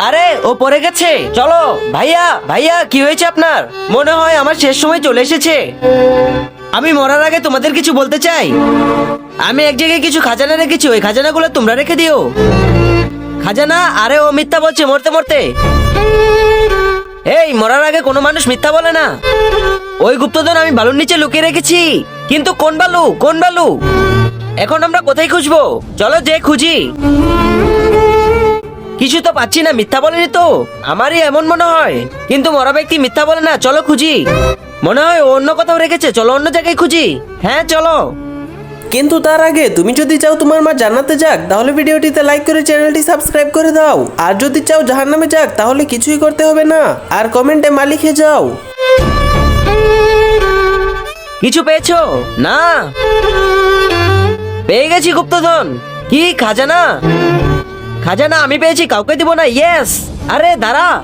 আরে ও পড়ে গেছে, চলো। ভাইয়া ভাইয়া কি হয়েছে আপনার? মনে হয় আমার শেষ সময় চলে এসেছে। আমি মরার আগে তোমাদের কিছু বলতে চাই। আমি এক জায়গায় কিছু খাজানা রেখেছি, ওই খাজানাগুলো তোমরা রেখে দিও। খাজানা? আরে ও মিথ্যা বলছে মরতে মরতে। এই মরার আগে কোনো মানুষ মিথ্যা বলে না। ওই গুপ্তধন আমি বালুর নিচে লুকিয়ে রেখেছি, কিন্তু কোন বালু কোন বালু? এখন আমরা কোথায় খুঁজবো? চলো যে খুঁজি। কিছু তো পাচ্ছি না, মিথ্যা বলেনি তো? আমারই এমন মনে হয়, কিন্তু মরা ব্যক্তি মিথ্যা বলে না। চলো খুঁজি। মনে হয় ও অন্য কোথাও রেখেছে, চলো অন্য জায়গায় খুঁজি। হ্যাঁ চলো। কিন্তু তার আগে তুমি যদি চাও তোমার মা জান্নাতে যাক, তাহলে ভিডিওটিতে লাইক করে চ্যানেলটি সাবস্ক্রাইব করে দাও। আর যদি চাও জাহান্নামে যাক, তাহলে কিছুই করতে হবে না, আর কমেন্টে মা লিখে যাও। কিছু পেয়েছো? না। পেয়ে গেছি গুপ্তধন। কি খাজানা? খাজানা আমি পেয়েছি, কাউকে দিব না। ইয়েস। আরে দাঁড়া।